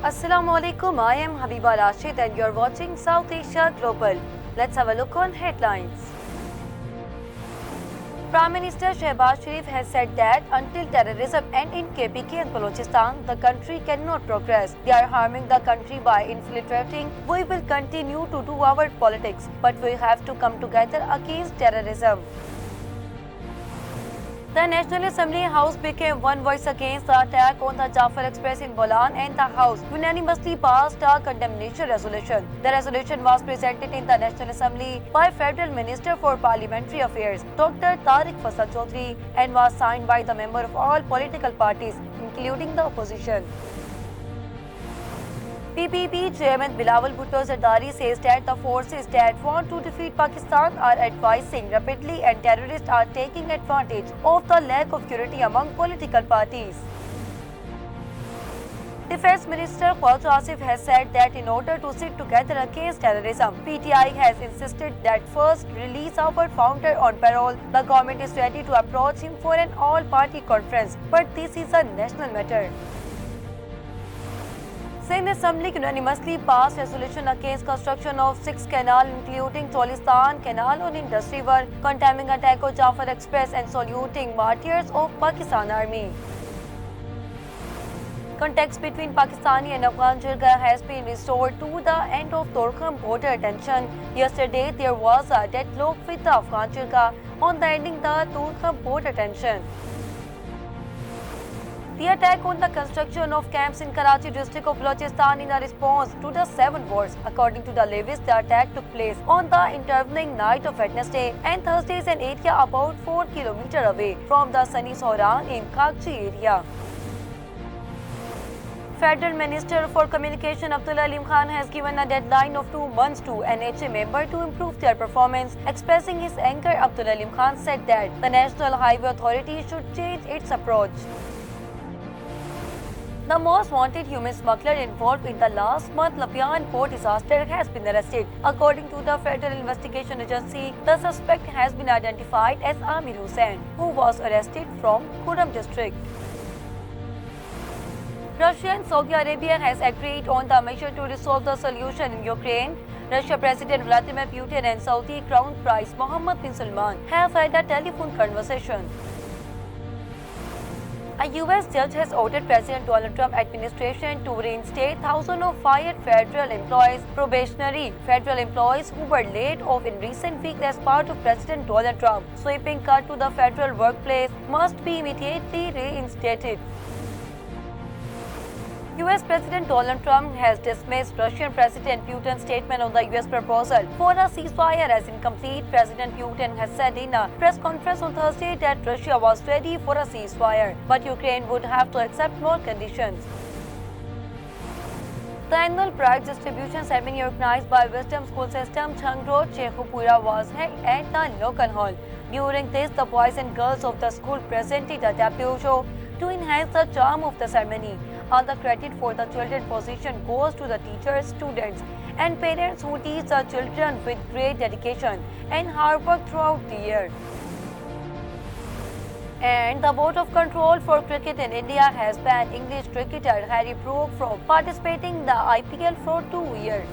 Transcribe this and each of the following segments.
Assalamualaikum, I am Habiba Rashid and you're watching South Asia Global. Let's have a look on headlines. Prime Minister Shehbaz Sharif has said that until terrorism ends in KPK and Balochistan, the country cannot progress. They are harming the country by infiltrating. We will continue to do our politics, but we have to come together against terrorism. The National Assembly House became one voice against the attack on the Jafar Express in Bolan, and the House unanimously passed a condemnation resolution. The resolution was presented in the National Assembly by Federal Minister for Parliamentary Affairs, Dr. Tariq Fasal Chaudhry, and was signed by the members of all political parties, including the opposition. PPP Chairman Bilawal Bhutto Zardari says that the forces that want to defeat Pakistan are advising rapidly and terrorists are taking advantage of the lack of unity among political parties. Defense Minister Khwaja Asif has said that in order to sit together against terrorism, PTI has insisted that first release our founder on parole. The government is ready to approach him for an all-party conference, but this is a national matter. Sindh Assembly unanimously passed resolution against construction of 6 canals, including Cholistan Canal on Indus River, condemning attack on Jafar Express and saluting martyrs of Pakistan Army. Contact between Pakistani and Afghan Jirga has been restored to the end of Torkham border tension. Yesterday, there was a deadlock with the Afghan Jirga on the ending the Torkham border tension. The attack on the construction of camps in Karachi district of Balochistan in a response to the 7 wars. According to the levies, the attack took place on the intervening night of Wednesday and Thursday in an area about 4 km away from the Sunni Sohran in Kakchi area. Federal Minister for Communication Abdullah Alim Khan has given a deadline of 2 months to NHA member to improve their performance. Expressing his anger, Abdullah Alim Khan said that the National Highway Authority should change its approach. The most wanted human smuggler involved in the last month Lapian port disaster has been arrested. According to the Federal Investigation Agency, the suspect has been identified as Amir Hussain, who was arrested from Khurram district. Russia and Saudi Arabia has agreed on the measure to resolve the solution in Ukraine. Russia President Vladimir Putin and Saudi Crown Prince Mohammed bin Salman have had a telephone conversation. A U.S. judge has ordered President Donald Trump administration to reinstate thousands of fired federal employees, probationary federal employees who were laid off in recent weeks as part of President Donald Trump's sweeping cut to the federal workplace must be immediately reinstated. U.S. President Donald Trump has dismissed Russian President Putin's statement on the U.S. proposal for a ceasefire as incomplete. President Putin has said in a press conference on Thursday that Russia was ready for a ceasefire, but Ukraine would have to accept more conditions. The annual prize distribution ceremony organized by Wisdom School System, Chhang Road, Shekhupura was held at the local hall. During this, the boys and girls of the school presented a debut show to enhance the charm of the ceremony. All the credit for the children's position goes to the teachers, students, and parents who teach the children with great dedication and hard work throughout the year. And the Board of Control for Cricket in India has banned English cricketer Harry Brook from participating in the IPL for 2 years.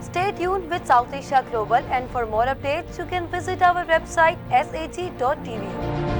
Stay tuned with South Asia Global, and for more updates, you can visit our website sag.tv.